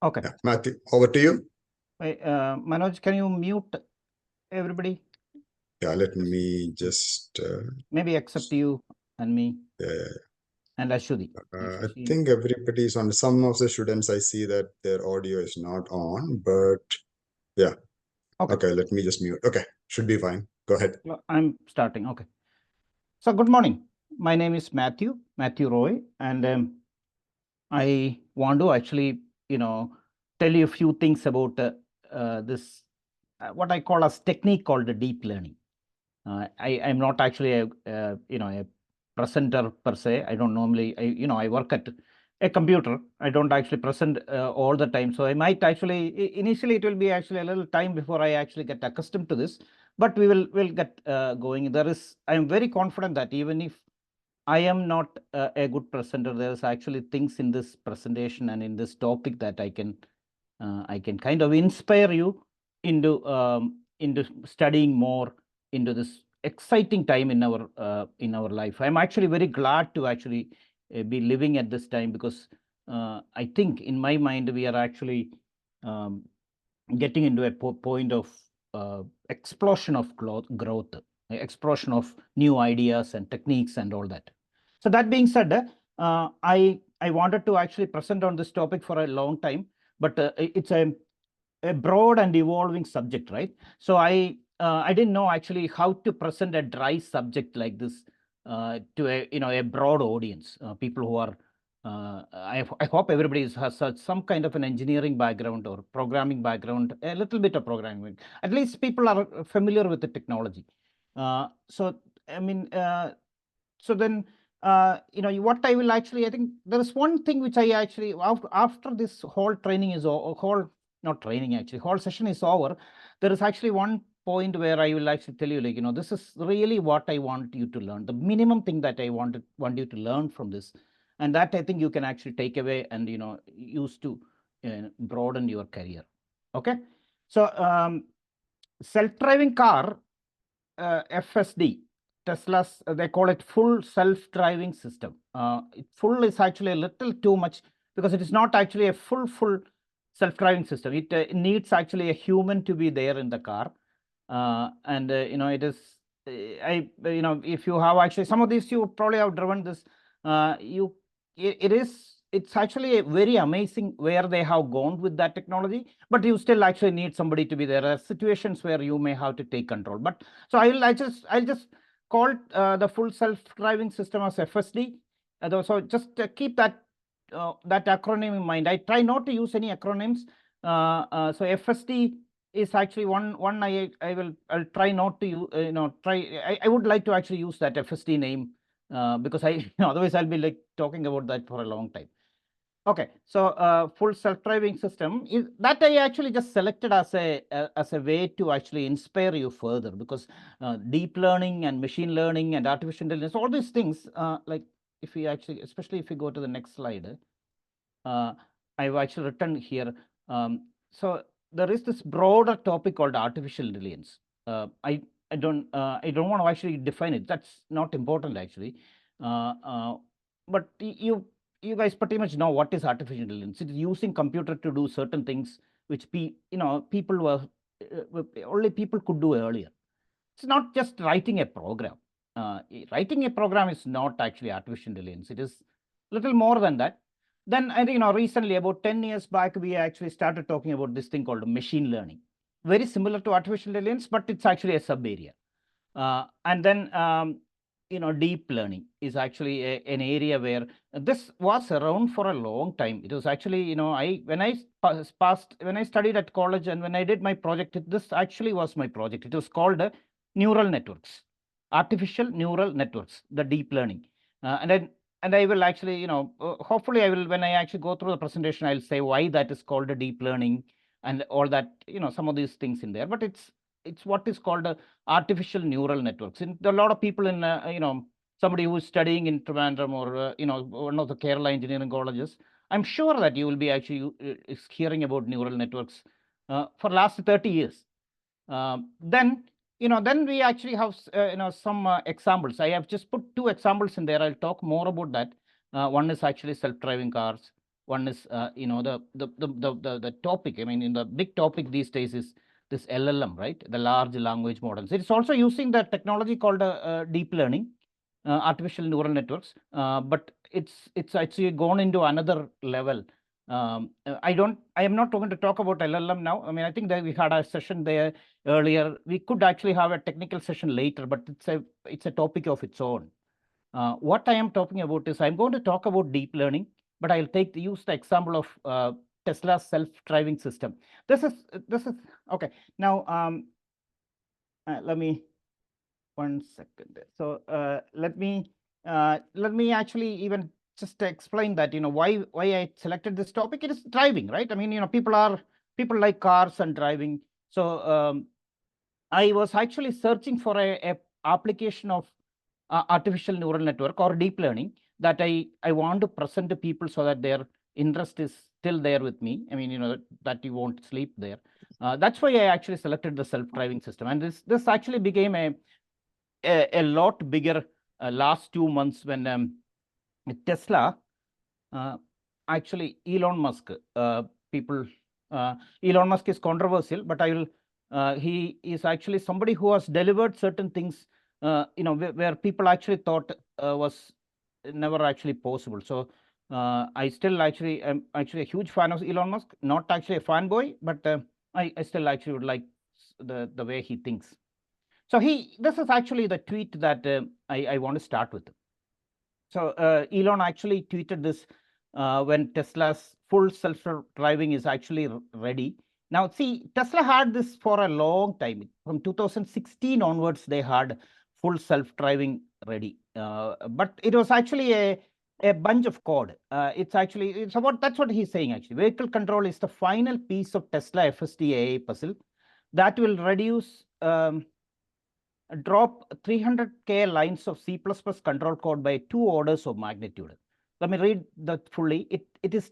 Okay. Yeah, Matthew, over to you. Manoj, can you mute everybody? Yeah, let me just. Maybe except you and me Yeah, and Ashwini. I think everybody's on. Some of the students I see that their audio is not on, but yeah. Okay, let me just mute. Okay, should be fine. Go ahead. I'm starting. Okay. So good morning. My name is Matthew Roy, and I want to actually, tell you a few things about this, what I call as technique called the deep learning. I'm not actually a presenter per se. I don't normally, I work at a computer. I don't actually present all the time. So I might actually, initially it will be actually a little time before I actually get accustomed to this, but we'll get going. I'm very confident that even if I am not a good presenter, there's actually things in this presentation and in this topic that I can kind of inspire you into studying more into this exciting time in our life. I'm actually very glad to actually be living at this time, because I think in my mind we are actually um, getting into a point of explosion of growth, explosion of new ideas and techniques and all that. So that being said, I wanted to actually present on this topic for a long time, but it's a broad and evolving subject, right? So I didn't know actually how to present a dry subject like this to a broad audience, people who are I hope everybody has some kind of an engineering background or programming background, a little bit of programming. At least people are familiar with the technology. So I mean, so then what I will actually, I think there is one thing which I actually, after this whole training is whole not training actually whole session is over, there is actually one point where I will actually tell you, like, this is really what I want you to learn, the minimum thing that I want you to learn from this, and that I think you can actually take away and use to broaden your career. Okay. So self-driving car, FSD, Tesla's, they call it full self-driving system. Full is actually a little too much, because it is not actually a full self-driving system. It needs actually a human to be there in the car, and it is. If you have actually some of these, you probably have driven this. It's actually very amazing where they have gone with that technology, but you still actually need somebody to be there. There are situations where you may have to take control, but so I'll just call the full self-driving system as FSD. So just keep that acronym in mind. I try not to use any acronyms. So FSD is actually one I'll try not to use. I would like to actually use that FSD name because otherwise I'll be like talking about that for a long time. Okay, so full self-driving system is that I actually just selected as a way to actually inspire you further, because deep learning and machine learning and artificial intelligence, all these things, like if we actually, especially if we go to the next slide, I've actually written here. So there is this broader topic called artificial intelligence. I don't want to actually define it. That's not important actually. But you guys pretty much know what is artificial intelligence. It's using computer to do certain things which people were only people could do earlier. It's not just writing a program. Writing a program is not actually artificial intelligence. It is little more than that. Then I think recently, about 10 years back, we actually started talking about this thing called machine learning. Very similar to artificial intelligence, but it's actually a sub area. And then deep learning is actually an area where this was around for a long time. It was actually, when I studied at college and when I did my project, this actually was my project. It was called neural networks, artificial neural networks, the deep learning. And I will actually, hopefully I will, when I actually go through the presentation, I'll say why that is called a deep learning and all that, some of these things in there. But it's what is called artificial neural networks. And a lot of people in, somebody who is studying in Trivandrum or, one of the Kerala engineering colleges, I'm sure that you will be actually hearing about neural networks for last 30 years. Then we actually have some examples. I have just put two examples in there. I'll talk more about that. One is actually self-driving cars. One is, the topic. I mean, in the big topic these days is this LLM, right? The large language models. It's also using the technology called deep learning, artificial neural networks, but it's actually gone into another level. I am not going to talk about LLM now. I mean, I think that we had a session there earlier. We could actually have a technical session later, but it's a topic of its own. What I am talking about is I'm going to talk about deep learning, but I'll use the example of Tesla's self-driving system. This is okay. Now, let me 1 second. So let me actually even just explain that, why I selected this topic. It is driving, right? I mean, people like cars and driving. So I was actually searching for a application of artificial neural network or deep learning that I want to present to people so that their interest is still there with me. I mean, that you won't sleep there. That's why I actually selected the self-driving system. And this actually became a lot bigger last 2 months when Tesla, actually Elon Musk, Elon Musk is controversial, but he is actually somebody who has delivered certain things, where people actually thought was never actually possible. So I still actually am actually a huge fan of Elon Musk, not actually a fanboy, but I still actually would like the way he thinks. So this is actually the tweet that I want to start with. So Elon actually tweeted this when Tesla's full self-driving is actually ready. Now, see, Tesla had this for a long time. From 2016 onwards, they had full self-driving ready. But it was actually a bunch of code. That's what he's saying, actually. Vehicle control is the final piece of Tesla FSD AI puzzle that will reduce drop 300K lines of C++ control code by 2 orders of magnitude. Let me read that fully. It is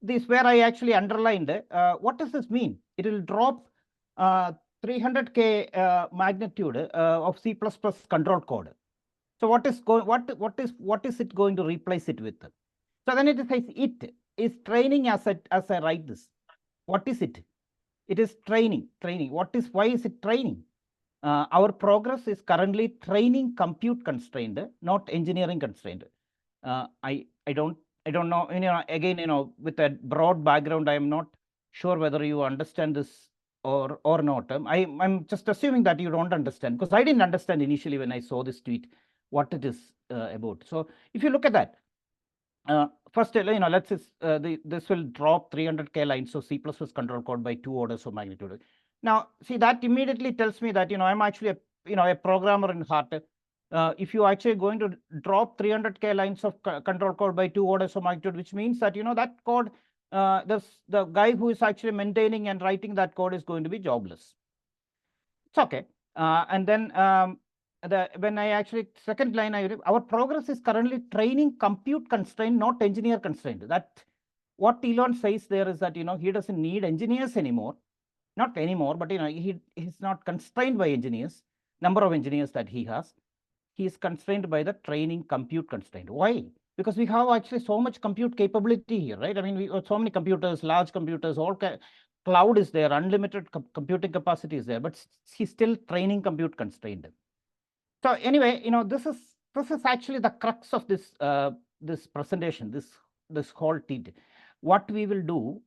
these where I actually underlined. What does this mean? It will drop 300K magnitude of C++ control code. So what is it going to replace it with? So then it says it is training as I write this. What is it? It is training. Why is it training? Our progress is currently training compute constrained, not engineering constrained. I don't know. Again, with a broad background, I am not sure whether you understand this or not. I'm just assuming that you don't understand, because I didn't understand initially when I saw this tweet what it is about. So if you look at that, first, let's this will drop 300K lines of C++ control code by 2 orders of magnitude. Now, see, that immediately tells me that, I'm actually a programmer in heart. If you actually going to drop 300K lines of control code by 2 orders of magnitude, which means that, that code, the guy who is actually maintaining and writing that code is going to be jobless. It's okay. And then when I actually, second line, our progress is currently training compute constraint, not engineer constraint. That what Elon says there is that, he doesn't need engineers anymore. Not anymore, but, he's not constrained by engineers, number of engineers that he has. He is constrained by the training compute constraint. Why? Because we have actually so much compute capability here, right? I mean, we have so many computers, large computers, all cloud is there, unlimited computing capacity is there, but he's still training compute constrained. So anyway, this is actually the crux of this this presentation, this whole tweet. What we will do,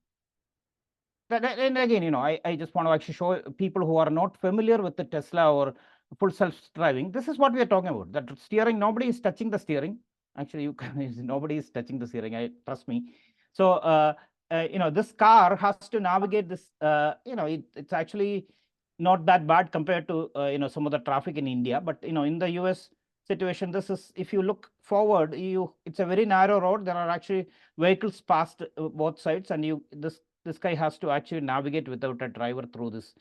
and again, I just want to actually show people who are not familiar with the Tesla or full self-driving. This is what we are talking about. That steering, nobody is touching the steering. Actually, nobody is touching the steering. Trust me. So this car has to navigate this. It's actually not that bad compared to some of the traffic in India, but in the US situation, this is, if you look forward, it's a very narrow road. There are actually vehicles past both sides, and this guy has to actually navigate without a driver through this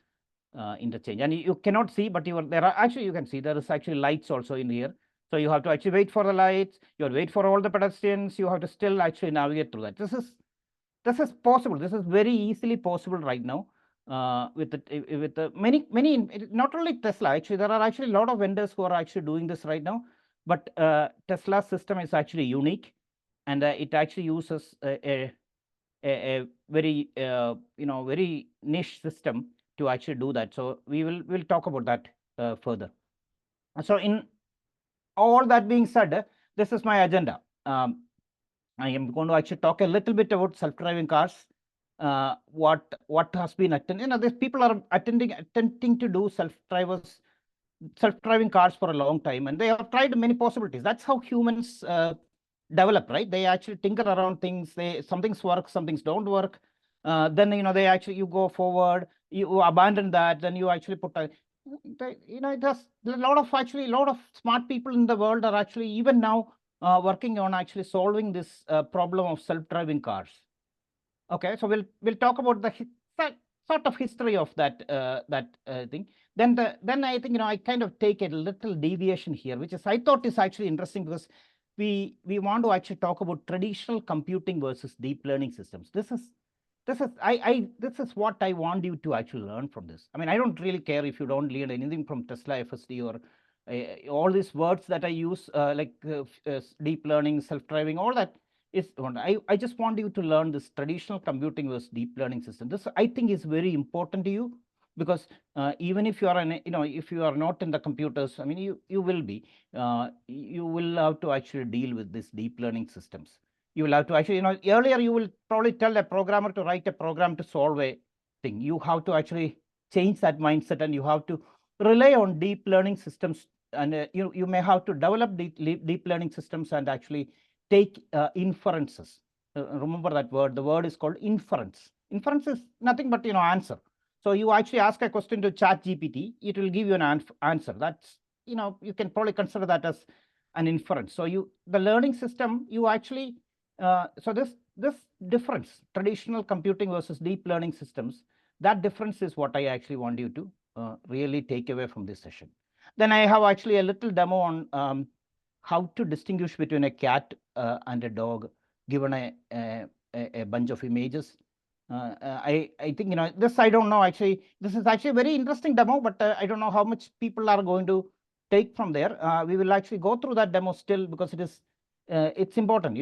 interchange. And you cannot see, but there are actually, you can see there is actually lights also in here. So you have to actually wait for the lights. You have to wait for all the pedestrians. You have to still actually navigate through that. This is possible. This is very easily possible right now. With many, not only Tesla, actually, there are actually a lot of vendors who are actually doing this right now. But Tesla's system is actually unique. and it actually uses a very very niche system to actually do that. So we'll talk about that further. So in all that being said, this is my agenda. I am going to actually talk a little bit about self-driving cars. What has been attended? These people are attempting to do self-driving cars for a long time, and they have tried many possibilities. That's how humans develop, right? They actually tinker around things. Some things work, some things don't work. Then they actually, you go forward, you abandon that, then you actually put it has a lot of smart people in the world are actually even now working on actually solving this problem of self-driving cars. Okay, so we'll talk about the sort of history of that thing. Then I think I kind of take a little deviation here, which is I thought is actually interesting, because we want to actually talk about traditional computing versus deep learning systems. This is what I want you to actually learn from this. I mean, I don't really care if you don't learn anything from Tesla FSD or all these words that I use, like deep learning, self-driving, all that is. I just want you to learn this traditional computing versus deep learning system. This I think is very important to you, because even if you are if you are not in the computers, I mean, you will be, you will have to actually deal with these deep learning systems. You will have to actually, earlier you will probably tell a programmer to write a program to solve a thing. You have to actually change that mindset, and you have to rely on deep learning systems, and you may have to develop deep learning systems and actually take inferences. Remember that word. The word is called inference. Inference is nothing but answer. So you actually ask a question to ChatGPT, it will give you an answer. That's you can probably consider that as an inference. So the learning system, you actually so this difference, traditional computing versus deep learning systems, that difference is what I actually want you to really take away from this session. Then I have actually a little demo on how to distinguish between a cat and a dog, given a bunch of images. I think this, I don't know, actually this is actually a very interesting demo, but I don't know how much people are going to take from there. We will actually go through that demo still, because it's important.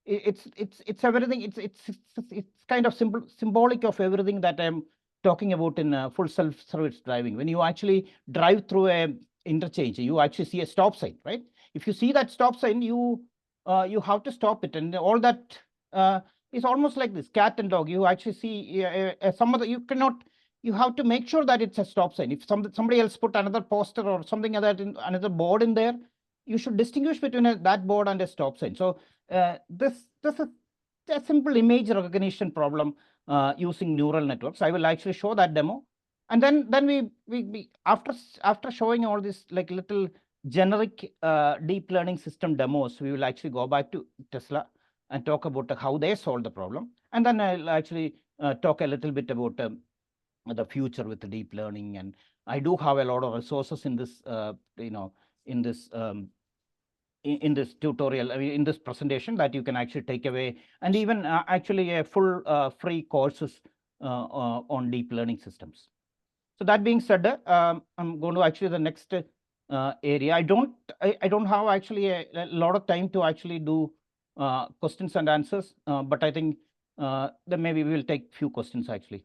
It's everything. It's kind of symbolic of everything that I'm talking about in full self-service driving. When you actually drive through a interchange, you actually see a stop sign, right? If you see that stop sign, you have to stop it, and all that is almost like this cat and dog. You actually see some other, you have to make sure that it's a stop sign. If somebody else put another poster or something like that, another board in there, you should distinguish between that board and a stop sign. So this is a simple image recognition problem using neural networks. I will actually show that demo, and then we after showing all this like little generic deep learning system demos, we will actually go back to Tesla and talk about how they solve the problem, and then I'll actually talk a little bit about the future with the deep learning. And I do have a lot of resources in this in this in this tutorial, I mean, in this presentation, that you can actually take away, and even actually a full free courses on deep learning systems. So that being said, I'm going to actually the next area. I don't have actually a lot of time to actually do questions and answers, but I think then maybe we will take few questions actually.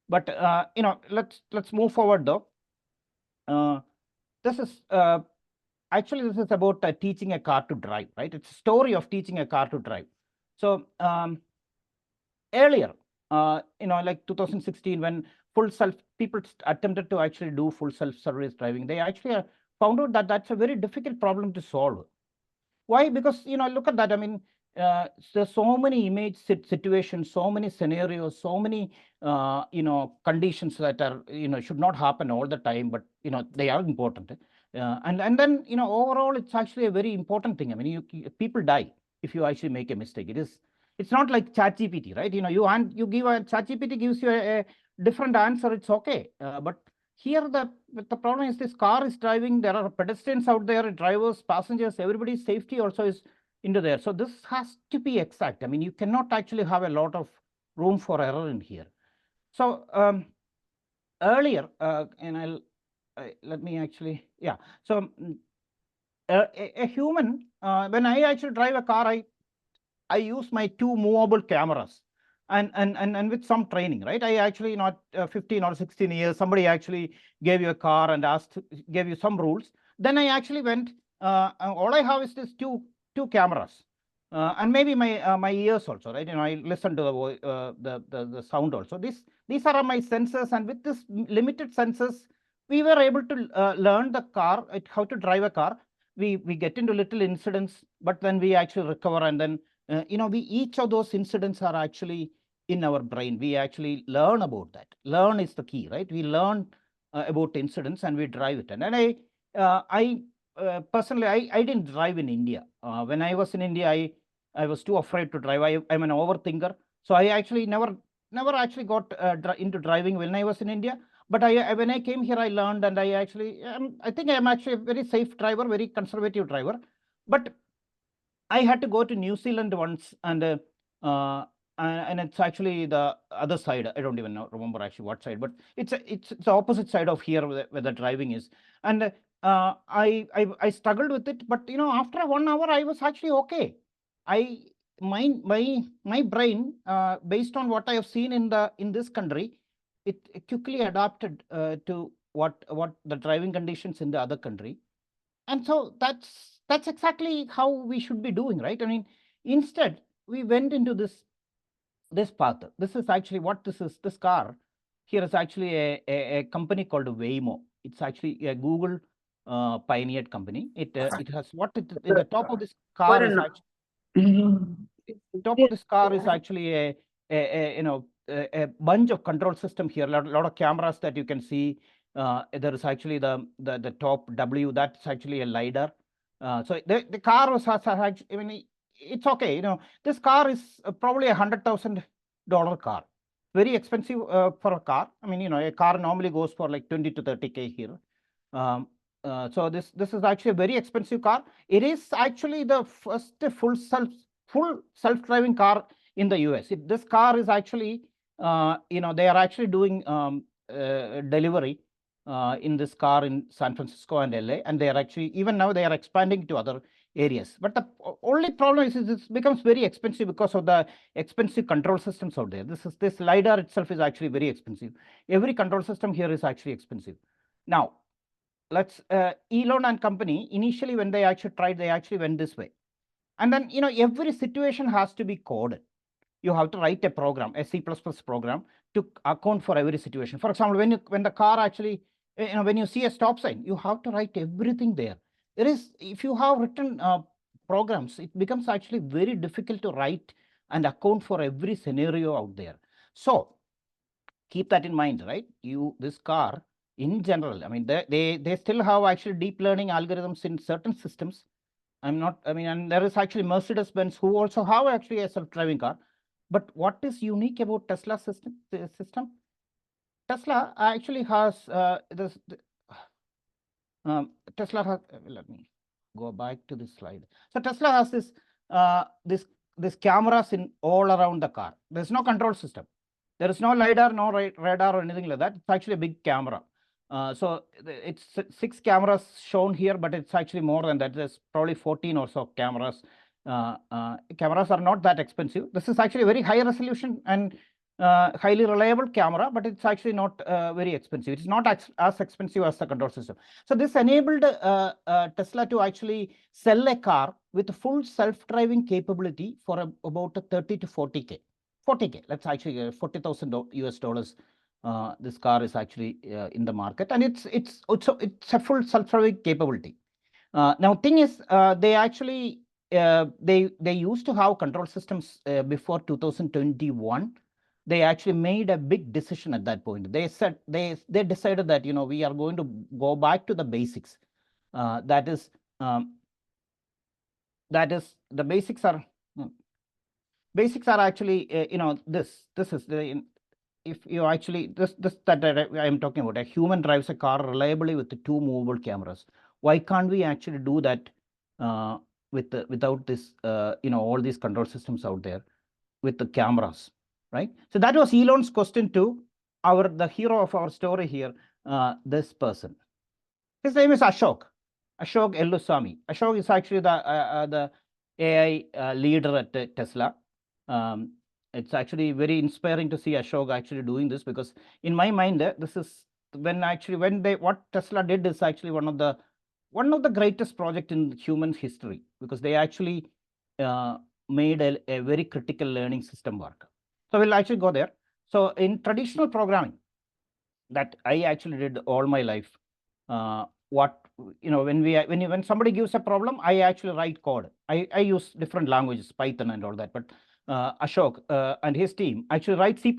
But let's move forward though. This is actually, this is about teaching a car to drive, right? It's a story of teaching a car to drive. So earlier, like 2016, when people attempted to actually do full self-service driving, they actually found out that that's a very difficult problem to solve. Why? Because look at that. I mean, there's so many image situations, so many scenarios, so many conditions that are should not happen all the time, but they are important. And then overall, it's actually a very important thing. I mean, people die if you actually make a mistake. It's not like ChatGPT, right? You give ChatGPT gives you a different answer, it's okay. But here the problem is, this car is driving, there are pedestrians out there, drivers, passengers, everybody's safety also is into there. So this has to be exact. I mean, you cannot actually have a lot of room for error in here. So earlier, and let me actually, yeah. So a human, when I actually drive a car, I use my 2 movable cameras and with some training, right? I actually not 15 or 16 years, somebody actually gave you a car and gave you some rules. Then I actually went, all I have is this two cameras. And maybe my ears also, right? I listen to the sound also. These are my sensors, and with this limited sensors, we were able to learn the car, how to drive a car. We get into little incidents, but then we actually recover, and then we each of those incidents are actually in our brain. We actually learn about that. Learn is the key, right? We learn about incidents and we drive it. And I personally, I didn't drive in India. When I was in India, I was too afraid to drive. I'm an overthinker, so I actually never actually got into driving when I was in India. But when I came here, I learned, and I think I'm actually a very safe driver, very conservative driver. But I had to go to New Zealand once, and it's actually the other side. I don't even remember actually what side, but it's the opposite side of here where the driving is. And I struggled with it, but after 1 hour, I was actually okay. My brain, based on what I have seen in this country, it quickly adapted to what the driving conditions in the other country. And so that's exactly how we should be doing, right? I mean, instead, we went into this path. This is actually what this is. This car here is actually a company called Waymo. It's actually a Google pioneered company. It has in the top of this car is actually a bunch of control system here. A lot of cameras that you can see. There is actually the top W, that's actually a LiDAR. So the car has actually, I mean, it's okay. This car is probably $100,000 car. Very expensive for a car. I mean, a car normally goes for like 20 to 30K here. So this is actually a very expensive car. It is actually the first full self-driving car in the US. This car is actually, they are actually doing delivery in this car in San Francisco and LA, and they are actually, even now, they are expanding to other areas. But the only problem is this becomes very expensive because of the expensive control systems out there. This LiDAR itself is actually very expensive. Every control system here is actually expensive. Now, let's Elon and company, initially when they actually tried, they actually went this way. And then, every situation has to be coded. You have to write a program, a C++ program, to account for every situation. For example, when the car actually, when you see a stop sign, you have to write everything there. If you have written programs, it becomes actually very difficult to write and account for every scenario out there. So keep that in mind, right? This car in general, I mean, they still have actually deep learning algorithms in certain systems. And there is actually Mercedes-Benz who also have actually a self-driving car. But what is unique about Tesla system? Tesla actually has Tesla has. Let me go back to this slide. So Tesla has this cameras in all around the car. There's no control system. There is no LiDAR, no radar or anything like that. It's actually a big camera. So it's 6 cameras shown here, but it's actually more than that. There's probably 14 or so cameras. Cameras are not that expensive. This is actually a very high resolution and highly reliable camera, but it's actually not very expensive. It's not as expensive as the control system. So this enabled Tesla to actually sell a car with full self-driving capability for about 30 to 40K. 40K. That's actually $40,000 US. This car is actually in the market, and it's a full self-driving capability. Now, thing is, they actually they used to have control systems before 2021. They actually made a big decision at that point. They said they decided that we are going to go back to the basics. That is the basics are actually this is the. If you actually this that I am talking about, a human drives a car reliably with the 2 movable cameras. Why can't we actually do that without this all these control systems out there with the cameras, right? So that was Elon's question to the hero of our story here, this person. His name is Ashok. Ashok Elluswamy. Ashok is actually the AI leader at Tesla. It's actually very inspiring to see Ashok actually doing this, because in my mind, this is what Tesla did is actually one of the greatest project in human history, because they actually made a very critical learning system work. So we'll actually go there. So in traditional programming that I actually did all my life, when somebody gives a problem, I actually write code. I use different languages, Python and all that, but Ashok and his team actually write C++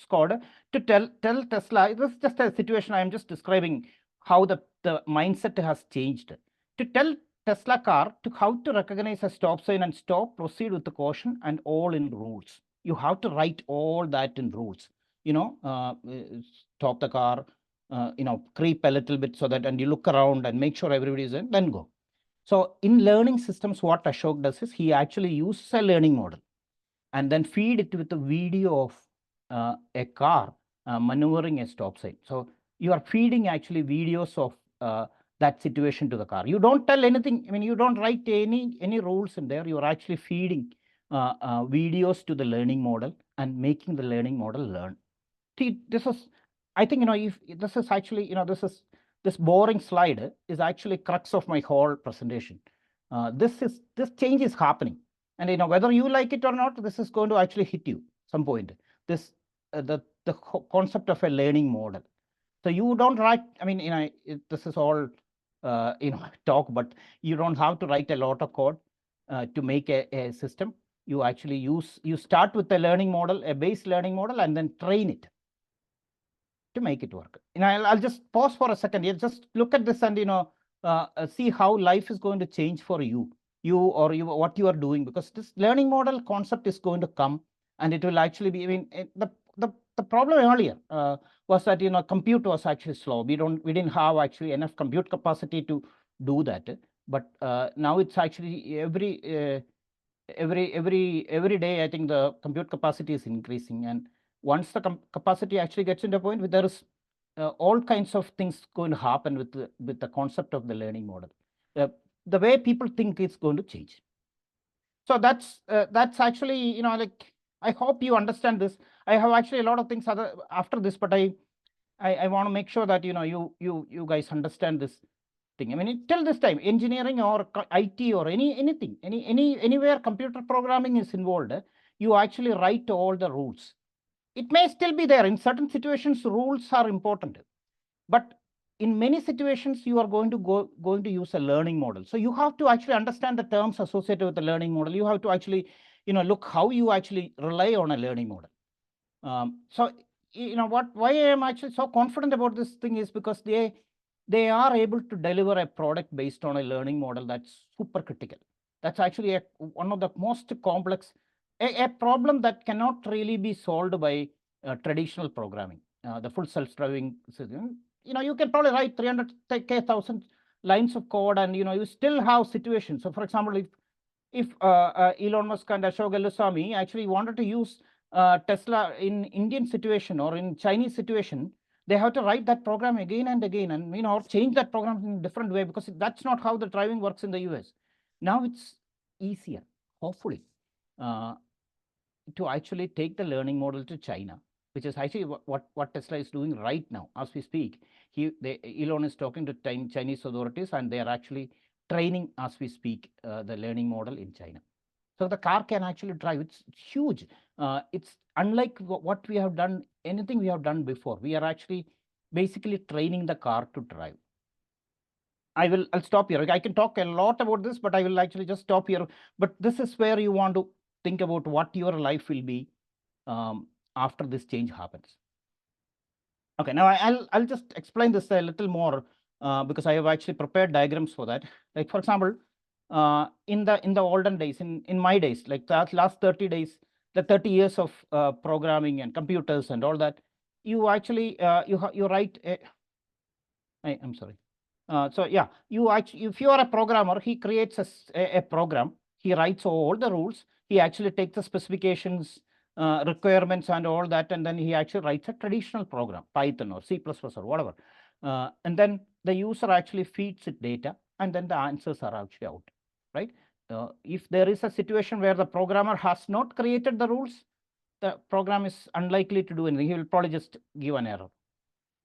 code to tell Tesla. This is just a situation I am just describing how the mindset has changed, to tell Tesla car to how to recognize a stop sign and stop, proceed with the caution, and all in rules. You have to write all that in rules. Stop the car, creep a little bit so that, and you look around and make sure everybody is in, then go. So in learning systems, what Ashok does is he actually uses a learning model and then feed it with a video of a car maneuvering a stop sign. So you are feeding actually videos of that situation to the car. You don't tell anything. I mean, you don't write any rules in there. You are actually feeding videos to the learning model and making the learning model learn. This is, I think, if this is actually, this boring slide is actually crux of my whole presentation. This change is happening, and whether you like it or not, this is going to actually hit you some point. This the concept of a learning model. So you don't write. I mean, this is all talk, but you don't have to write a lot of code to make a system. You actually you start with a learning model, a base learning model, and then train it to make it work. I'll just pause for a second. You just look at this and see how life is going to change for you what you are doing, because this learning model concept is going to come, and it will actually be. I mean, the problem earlier was that compute was actually slow. We didn't have actually enough compute capacity to do that. But now it's actually every day, I think the compute capacity is increasing, and once the capacity actually gets into a point where there is all kinds of things going to happen with the concept of the learning model. The way people think it's going to change. So that's actually, like, I hope you understand this. I have actually a lot of things after this, but I want to make sure that you guys understand this thing. I mean, till this time, engineering or IT or anything, anywhere computer programming is involved, you actually write all the rules. It may still be there. In certain situations, rules are important, but in many situations, you are going to use a learning model. So you have to actually understand the terms associated with the learning model. You have to actually, look how you actually rely on a learning model. So why I am actually so confident about this thing is because they are able to deliver a product based on a learning model that's super critical. That's actually one of the most complex, a problem that cannot really be solved by traditional programming. The full self-driving system, you can probably write 300,000 lines of code, and you still have situations. So for example, if Elon Musk and Ashok Elluswamy actually wanted to use Tesla in Indian situation or in Chinese situation, they have to write that program again and again, and or change that program in a different way, because that's not how the driving works in the US. Now it's easier, hopefully, to actually take the learning model to China, which is actually what Tesla is doing right now as we speak. Elon is talking to Chinese authorities, and they are actually training as we speak the learning model in China. So the car can actually drive. It's huge. It's unlike what we have done, anything we have done before. We are actually basically training the car to drive. I'll stop here. I can talk a lot about this, but I will actually just stop here. But this is where you want to think about what your life will be after this change happens. Okay, now I'll just explain this a little more because I have actually prepared diagrams for that. Like, for example, in the olden days, in my days, like the last 30 days, the 30 years of programming and computers and all that, you actually you write I'm sorry. So yeah, if you are a programmer, he creates a program. He writes all the rules. He actually takes the specifications, requirements, and all that, and then he actually writes a traditional program, Python or C++ or whatever. And then the user actually feeds it data, and then the answers are actually out, right? If there is a situation where the programmer has not created the rules, the program is unlikely to do anything. He will probably just give an error.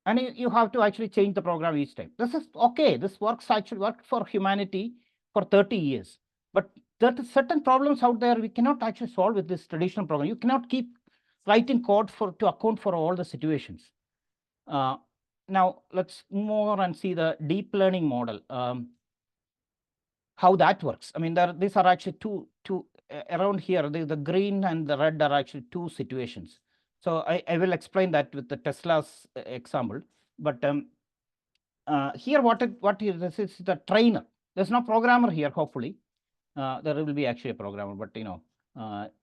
And you have to actually change the program each time. This is okay. This actually worked for humanity for 30 years. But there are certain problems out there we cannot actually solve with this traditional program. You cannot keep writing code to account for all the situations. Now, let's move on and see the deep learning model. How that works. I mean, these are actually two around here. The green and the red are actually two situations. So I will explain that with the Tesla's example. But here, this is the trainer. There's no programmer here. Hopefully, there will be actually a programmer. But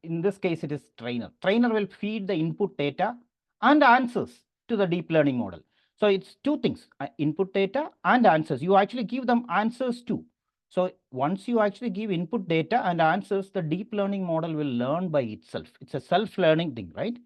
in this case, it is trainer. Trainer will feed the input data and answers to the deep learning model. So it's two things: input data and answers. You actually give them answers too. So once you actually give input data and answers, the deep learning model will learn by itself. It's a self-learning thing, right?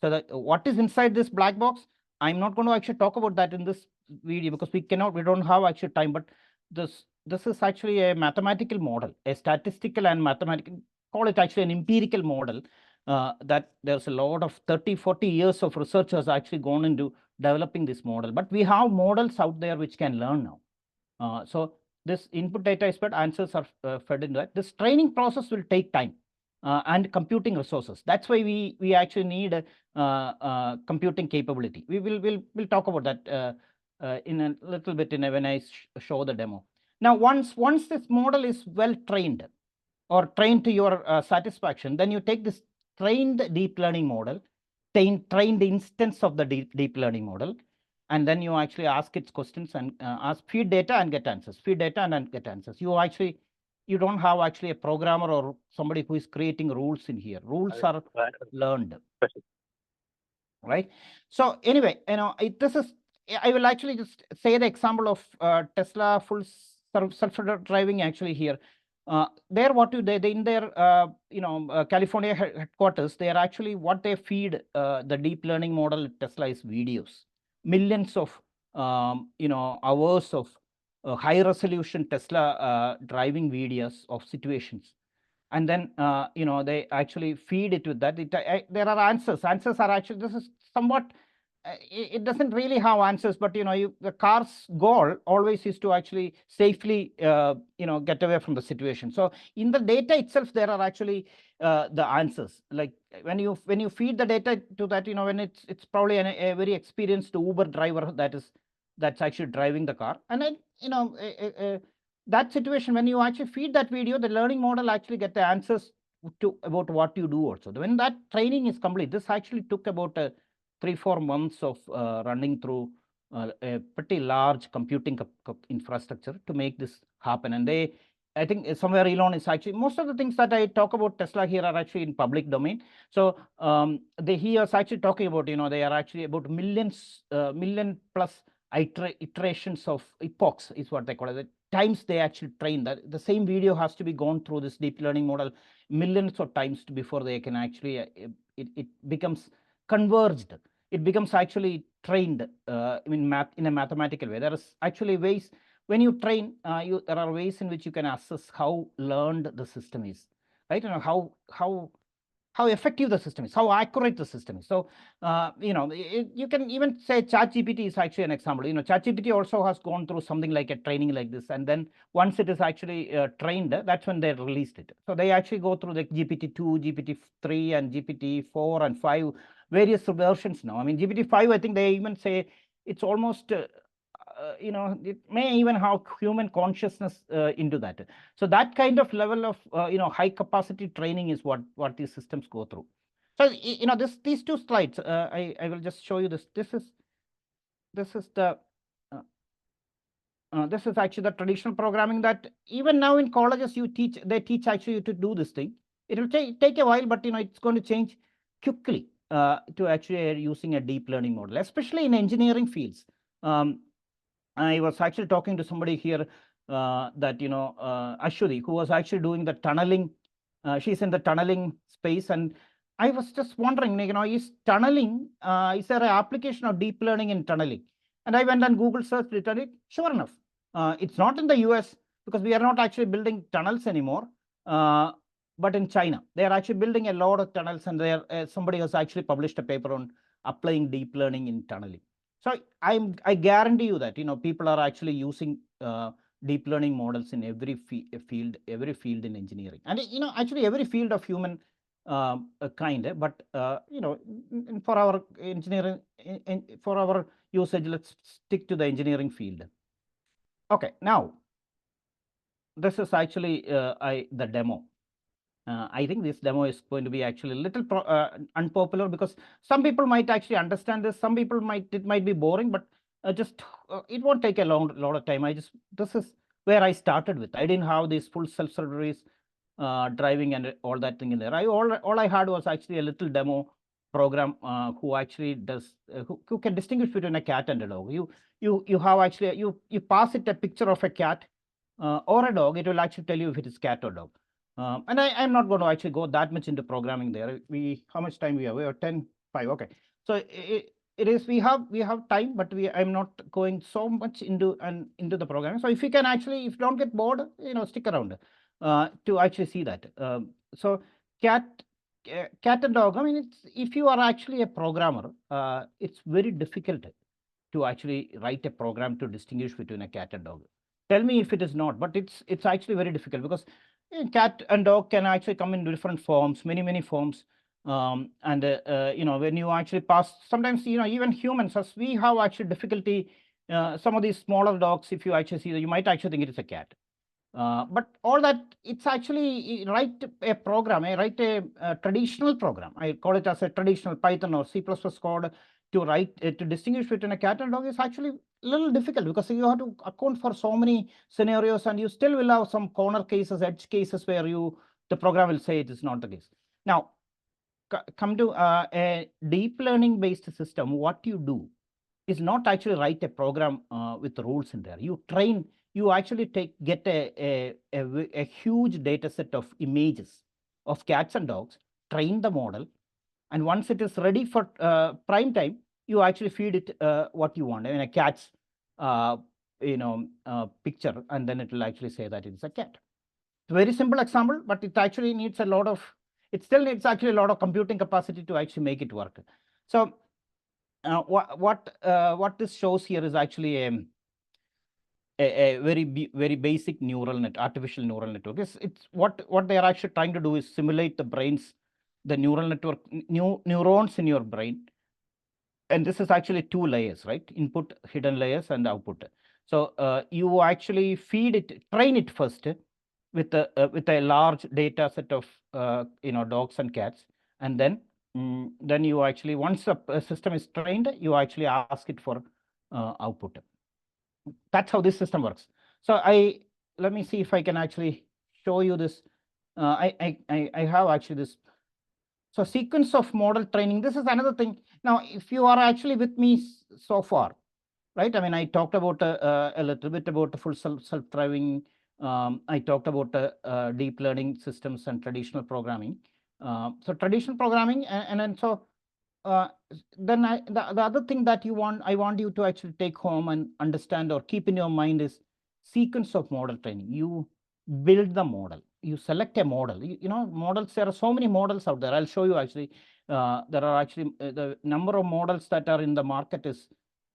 So what is inside this black box? I'm not going to actually talk about that in this video because we don't have actually time. But this is actually a mathematical model, a statistical and mathematical, call it actually an empirical model. That there's a lot of 30-40 years of research has actually gone into developing this model. But we have models out there which can learn now. So this input data is fed, answers are fed into that. This training process will take time and computing resources. That's why we actually need computing capability. We'll talk about that in a little bit when I show the demo. Now, once this model is well trained or trained to your satisfaction, then you take this trained deep learning model, trained instance of the deep learning model, and then you actually ask its questions and feed data and get answers, feed data and get answers. You don't have actually a programmer or somebody who is creating rules in here. Rules are learned, right? So anyway, I will actually just say the example of Tesla full self-driving actually here. There, what do they in their California headquarters, they are actually what they feed the deep learning model Tesla is videos, millions of hours of high resolution Tesla driving videos of situations, and then they actually feed it with that. There are answers. Answers are actually, this is somewhat. It doesn't really have answers, but the car's goal always is to actually safely get away from the situation. So in the data itself, there are actually the answers. Like when you feed the data to that, when it's probably a very experienced Uber driver that's actually driving the car, and then that situation, when you actually feed that video, the learning model actually get the answers about what you do also. When that training is complete, this actually took about 3-4 months of running through a pretty large computing infrastructure to make this happen. And I think somewhere Elon is actually, most of the things that I talk about Tesla here are actually in public domain. So he is actually talking about, they are actually about million plus iterations of epochs is what they call it. The times they actually train that. The same video has to be gone through this deep learning model millions of times before they can actually, it becomes converged. It becomes actually trained in a mathematical way. There is actually ways when you train, there are ways in which you can assess how learned the system is, right? How effective the system is, how accurate the system is. So you can even say ChatGPT is actually an example. ChatGPT also has gone through something like a training like this, and then once it is actually trained, that's when they released it. So they actually go through the GPT-2, GPT-3, and GPT-4 and 5 various versions now. I mean, GPT-5, I think they even say it's almost it may even have human consciousness into that. So that kind of level of high capacity training is what these systems go through. So these two slides, I will just show you this. This is actually the traditional programming that even now in colleges they teach actually to do this thing. It will take a while, but it's going to change quickly to actually using a deep learning model, especially in engineering fields. I was actually talking to somebody here that Ashwati, who was actually doing the tunneling. She's in the tunneling space, and I was just wondering, is tunneling? Is there an application of deep learning in tunneling? And I went and Google searched it, and sure enough, it's not in the US, because we are not actually building tunnels anymore. But in China, they are actually building a lot of tunnels, and somebody has actually published a paper on applying deep learning in tunneling. So I guarantee you that people are actually using deep learning models in every field in engineering, and actually every field of human kind. But for our engineering, for our usage, let's stick to the engineering field. Okay, now this is actually the demo. I think this demo is going to be actually a little unpopular, because some people might actually understand this. Some people it might be boring, but it won't take a lot of time. This is where I started with. I didn't have this full self-service driving and all that thing in there. All I had was actually a little demo program who actually does who can distinguish between a cat and a dog. You have actually you pass it a picture of a cat or a dog. It will actually tell you if it is cat or dog. And I'm not going to actually go that much into programming there. How much time we have? We have 10:05. Okay. So it is we have time, but I'm not going so much into the programming. So if you can actually, if you don't get bored, stick around to actually see that. So cat and dog. I mean, if you are actually a programmer, it's very difficult to actually write a program to distinguish between a cat and dog. Tell me if it is not, but it's actually very difficult, because cat and dog can actually come in different forms, many forms. And when you actually pass, sometimes even humans, as we have actually difficulty. Some of these smaller dogs, if you actually see that, you might actually think it is a cat. But all that, it's actually write a program, write a traditional program. I call it as a traditional Python or C++ code to write to distinguish between a cat and dog is actually a little difficult, because you have to account for so many scenarios, and you still will have some corner cases, edge cases, where the program will say it is not the case. Now, come to a deep learning based system. What you do is not actually write a program with rules in there. You actually get a huge data set of images of cats and dogs, train the model, and once it is ready for prime time, you actually feed it what you want. I mean, a cat's picture, and then it will actually say that it is a cat. It's a very simple example, but it actually needs it still needs actually a lot of computing capacity to actually make it work. So what this shows here is actually a very basic artificial neural network. It's what they are actually trying to do is simulate the neural network, neurons in your brain. And this is actually 2 layers, right? Input, hidden layers, and output. So you actually train it first with a large data set of dogs and cats, and then you actually, once the system is trained, you actually ask it for output. That's how this system works. So let me see if I can actually show you this. I have actually this. So sequence of model training. This is another thing. Now, if you are actually with me so far, right? I mean, I talked about a little bit about the full self-driving. I talked about deep learning systems and traditional programming. So traditional programming, and then so then the other thing that I want you to actually take home and understand or keep in your mind is sequence of model training. You build the model. You select a model. Models. There are so many models out there. I'll show you actually. There are actually the number of models that are in the market is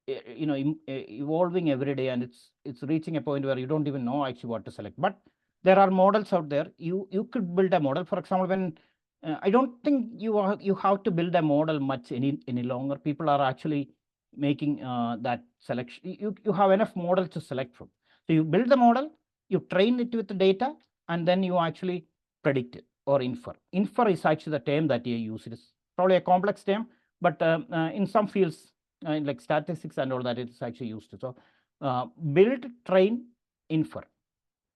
evolving every day, and it's reaching a point where you don't even know actually what to select. But there are models out there. You could build a model. For example, when I don't think you have to build a model much any longer. People are actually making that selection. You have enough models to select from. So you build the model, you train it with the data, and then you actually predict it or infer. Infer is actually the term that you use. It is probably a complex term, but in some fields like statistics and all that, it's actually used. So build, train, infer,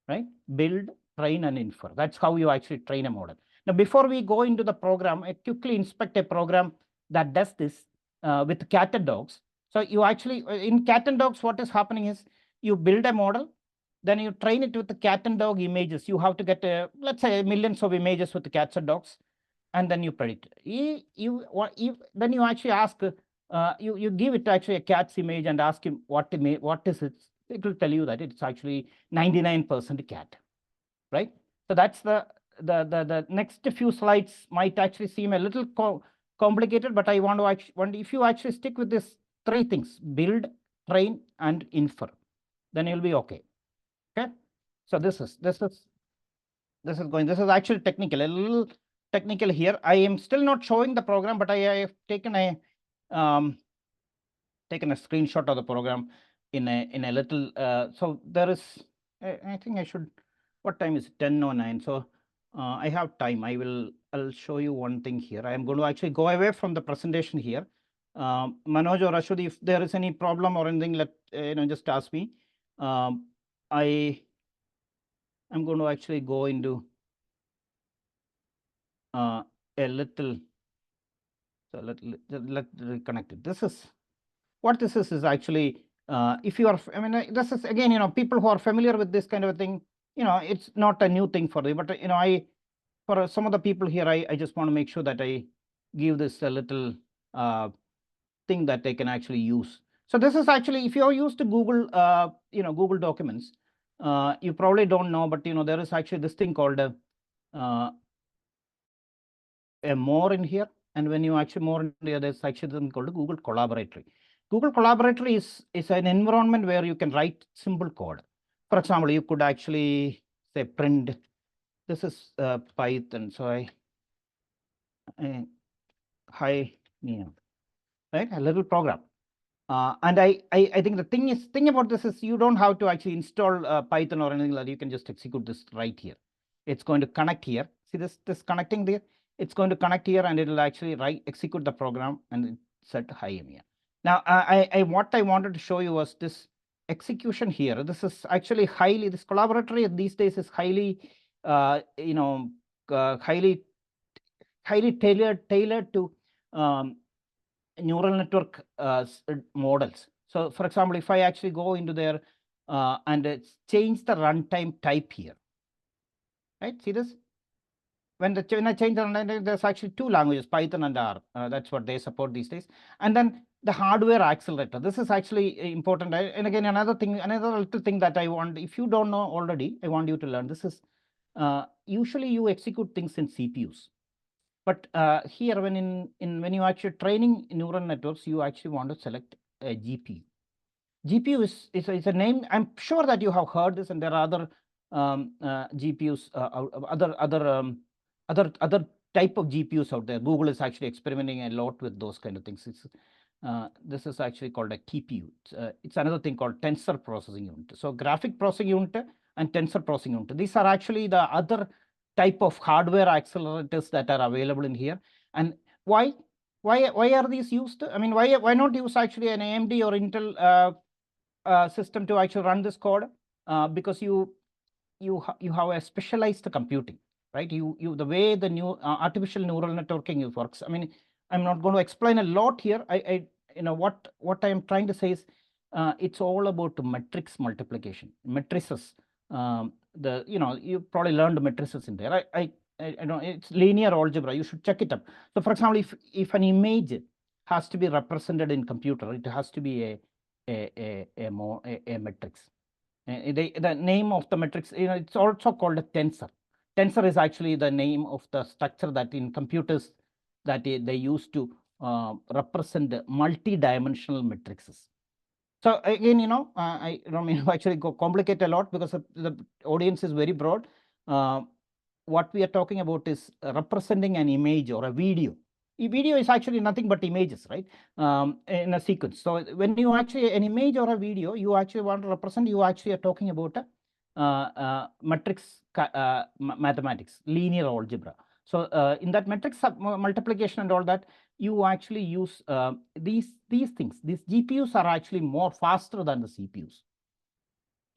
right? Build, train, and infer. That's how you actually train a model. Now, before we go into the program, I quickly inspect a program that does this with cat and dogs. So you actually, in cat and dogs, what is happening is you build a model, then you train it with the cat and dog images. You have to get, let's say, millions of images with the cats and dogs, and then you predict. Then you actually ask, you give it actually a cat's image and ask him what is its it will tell you that it's actually 99% cat, right? So that's the next few slides might actually seem a little complicated, but I want to actually, if you actually stick with these three things, build, train, and infer, then you'll be okay. Okay. So this is actually technical, a little technical here. I am still not showing the program, but I have taken a screenshot of the program in a little. So there is, I think I should. What time is it? 10:09. So I have time. I'll show you one thing here. I am going to actually go away from the presentation here. Manoj or Ashwadi, if there is any problem or anything, just ask me. I'm going to actually go into a little. So let's reconnect it. This is what this is actually. If you are, I mean, this is again, people who are familiar with this kind of a thing, it's not a new thing for them. But for some of the people here, I just want to make sure that I give this a little thing that they can actually use. So this is actually, if you're used to Google, Google Documents, you probably don't know, but there is actually this thing called a more in here. And when you actually more in here, there's actually something called Google Collaboratory. Google Collaboratory is an environment where you can write simple code. For example, you could actually say print. This is Python. So right, a little program. And I think the thing about this is you don't have to actually install Python or anything like that. You can just execute this right here. It's going to connect here. See this connecting there? It's going to connect here and it'll actually execute the program and set HighM here. Now, what I wanted to show you was this execution here. This is actually this collaboratory these days is highly, highly tailored to neural network models. So for example, if I actually go into there and change the runtime type here, right? See this? When I change the runtime, there's actually two languages, Python and R. That's what they support these days. And then the hardware accelerator. This is actually important. And again, another little thing that I want, if you don't know already, I want you to learn. This is usually you execute things in CPUs. But here, when you actually training neural networks, you actually want to select a GPU. GPU is a name. I'm sure that you have heard this, and there are other GPUs, other type of GPUs out there. Google is actually experimenting a lot with those kind of things. This is actually called a TPU. It's another thing called tensor processing unit. So graphic processing unit and tensor processing unit. These are actually the other type of hardware accelerators that are available in here. And why are these used? I mean, why not use actually an AMD or Intel system to actually run this code? Because you have a specialized computing, right? The way the new artificial neural networking works. I mean, I'm not going to explain a lot here. What I am trying to say is it's all about matrix multiplication, matrices. You probably learned matrices in there. I know it's linear algebra. You should check it up. So for example, if an image has to be represented in computer, it has to be a matrix. The name of the matrix, it's also called a tensor. Tensor is actually the name of the structure that in computers that they use to represent multi-dimensional matrices. So again, I don't mean to actually complicate a lot because the audience is very broad. What we are talking about is representing an image or a video. A video is actually nothing but images, right? In a sequence. So when you actually an image or a video, you actually want to represent, you actually are talking about a matrix mathematics, linear algebra. So in that matrix multiplication and all that, you actually use these things. These GPUs are actually more faster than the CPUs.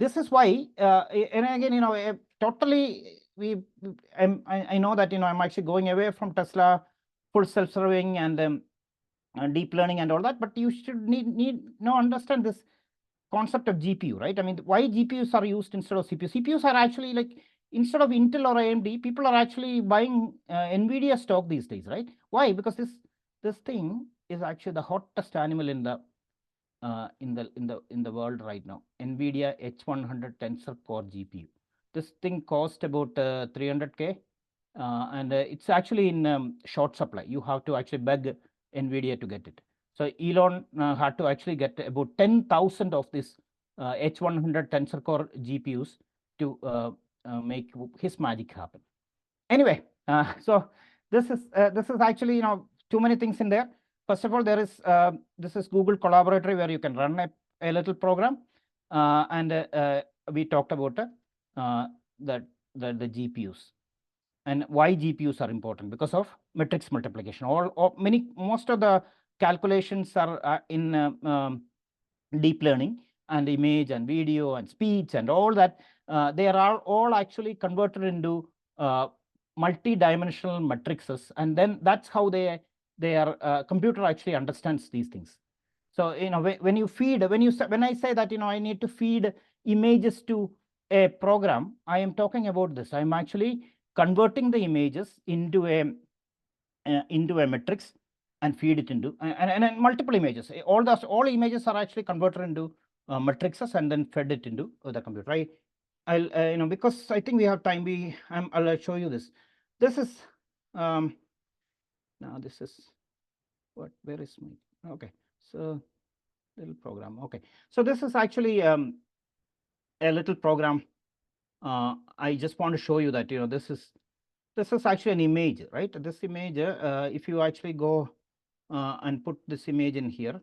This is why, and again, totally I know that I'm actually going away from Tesla, full self-serving and deep learning and all that, but you should understand this concept of GPU, right? I mean, why GPUs are used instead of CPU? CPUs are actually like, instead of Intel or AMD, people are actually buying NVIDIA stock these days, right? Why? Because this thing is actually the hottest animal in the in the world right now. NVIDIA H100 Tensor Core GPU. This thing cost about 300K, and it's actually in short supply. You have to actually beg NVIDIA to get it. So Elon had to actually get about 10,000 of this H100 Tensor Core GPUs to make his magic happen. Anyway, so this is actually too many things in there. First of all, there is this is Google Collaboratory where you can run a little program, and we talked about the GPUs and why GPUs are important because of matrix multiplication. Most of the calculations are in deep learning and image and video and speech and all that. They are all actually converted into multi-dimensional matrices, and then that's how their computer actually understands these things. So when I say that I need to feed images to a program, I am talking about this. I'm actually converting the images into a matrix and feed it into and multiple images. All images are actually converted into matrices and then fed it into the computer. I'll because I think we have time. I'll show you this. This is now this is what? Where is my? Okay, so little program. Okay, so this is actually a little program. I just want to show you that this is actually an image, right? This image, if you actually go and put this image in here.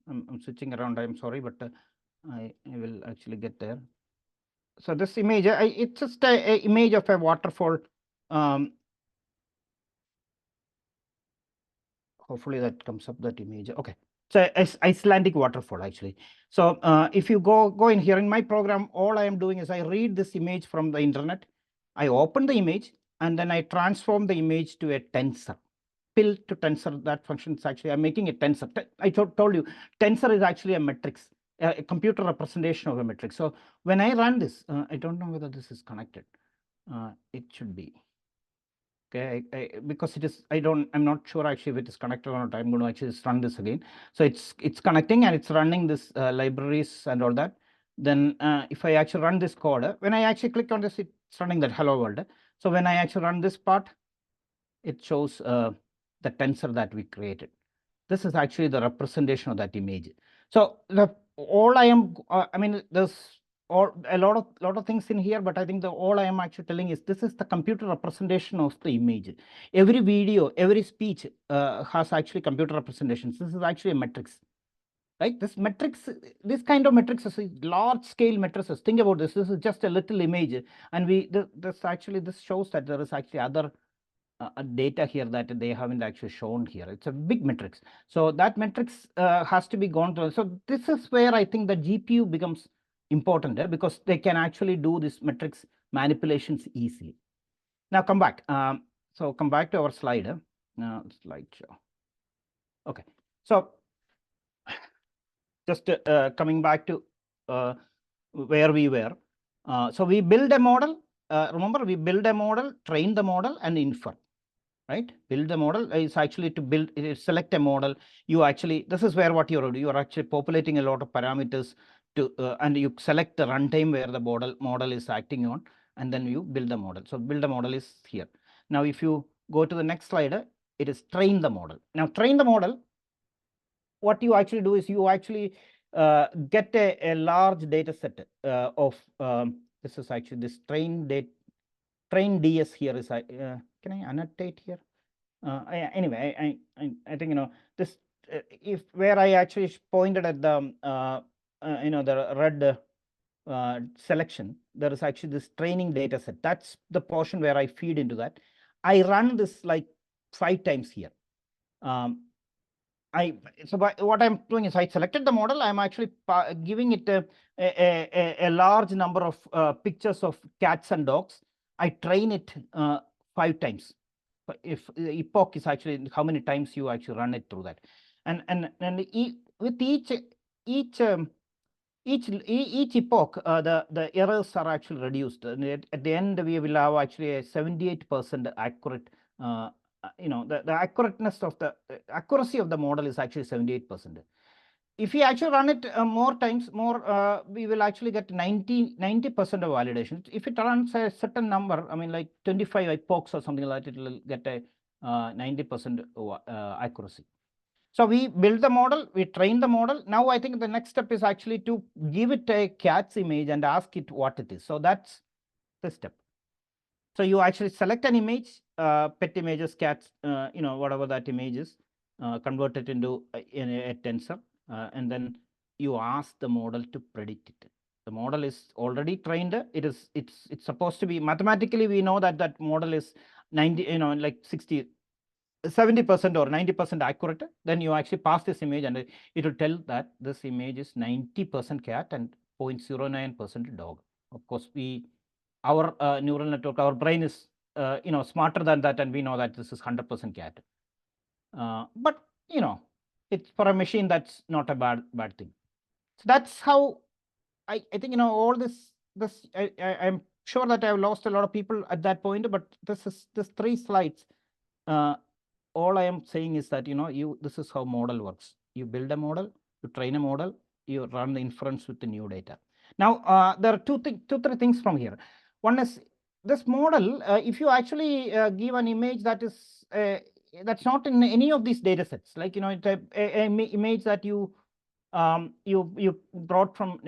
I'm switching around. I'm sorry, but I will actually get there. So this image, it's just a image of a waterfall. Hopefully that comes up, that image. Okay, so it's Icelandic waterfall actually. So if you go in here in my program, all I am doing is I read this image from the internet. I open the image and then I transform the image to a tensor. Pill to tensor, that function is actually, I'm making a tensor. I told you, tensor is actually a matrix, a computer representation of a matrix. So when I run this, I don't know whether this is connected. It should be. Okay, because it is, I'm not sure actually if it is connected or not. I'm going to actually run this again. So it's connecting and it's running this libraries and all that. Then if I actually run this code, when I actually click on this, it's running that hello world. So when I actually run this part, it shows the tensor that we created. This is actually the representation of that image. So all I am, I mean, there's a lot of things in here, but I think all I am actually telling is this is the computer representation of the image. Every video, every speech has actually computer representations. This is actually a matrix. Right, this matrix, this kind of matrices, large scale matrices. Think about this. This is just a little image, and this shows that there is actually other data here that they haven't actually shown here. It's a big matrix. So that matrix has to be gone through. So this is where I think the GPU becomes important because they can actually do this matrix manipulations easily. Now come back. So come back to our slide. Slideshow. Okay. So just coming back to where we were. So we build a model. Remember, we build a model, train the model, and infer. Right? Build the model is actually to select a model. You actually, this is where what you're doing. You are actually populating a lot of parameters and you select the runtime where the model is acting on, and then you build the model. So build the model is here. Now, if you go to the next slide, it is train the model. Now, train the model, what you actually do is you actually get a large data set of, this is actually this train DS here is, can I annotate here? Anyway, I think, this, if where I actually pointed at the, the red selection, there is actually this training data set. That's the portion where I feed into that. I run this like 5 times here. So what I'm doing is I selected the model. I'm actually giving it a large number of pictures of cats and dogs. I train it 5 times. If the epoch is actually how many times you actually run it through that, and with each each epoch, the errors are actually reduced. And at the end, we will have actually a 78% accurate. The accurateness of the accuracy of the model is actually 78%. If we actually run it more times, we will actually get 90% of validation. If it runs a certain number, I mean like 25 epochs or something like that, it will get a 90% accuracy. So we build the model, we train the model. Now I think the next step is actually to give it a cat's image and ask it what it is. So that's the step. So you actually select an image, pet images, cats, whatever that image is, convert it into a tensor, and then you ask the model to predict it. The model is already trained. It's supposed to be mathematically. We know that that model is 90, like 60. 70% or 90% accurate, then you actually pass this image and it will tell that this image is 90% cat and 0.09% dog. Of course, our neural network, our brain is smarter than that, and we know that this is 100% cat. But it's for a machine, that's not a bad thing. So that's how I think all this I'm sure that I've lost a lot of people at that point, but this 3 slides. All I am saying is that this is how model works. You build a model, you train a model, you run the inference with the new data. Now there are two, 3 things from here. One is this model. If you actually give an image that is that's not in any of these data sets, like it's a image that you brought from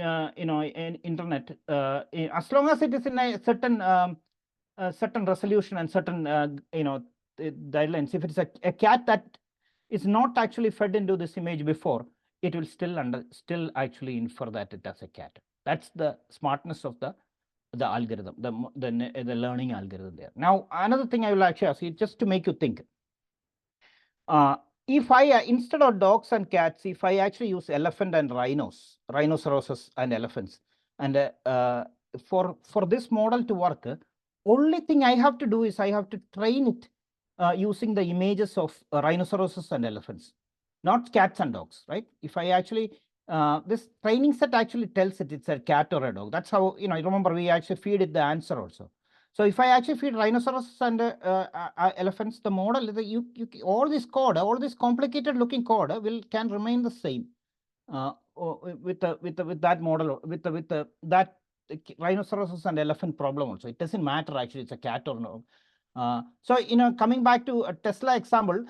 internet, as long as it is in a certain resolution and certain guidelines. If it's a cat that is not actually fed into this image before, it will still actually infer that it as a cat. That's the smartness of the algorithm, the learning algorithm there. Now another thing I will actually ask you, just to make you think. If I instead of dogs and cats, if I actually use elephant and rhinoceroses and elephants, and for this model to work, only thing I have to do is I have to train it using the images of rhinoceroses and elephants, not cats and dogs, right? If I actually this training set actually tells it it's a cat or a dog. That's how remember we actually feed it the answer also. So if I actually feed rhinoceros and elephants, the model, all this code, all this complicated looking code can remain the same with that model, with that rhinoceros and elephant problem also. It doesn't matter actually it's a cat or no. So coming back to a Tesla example,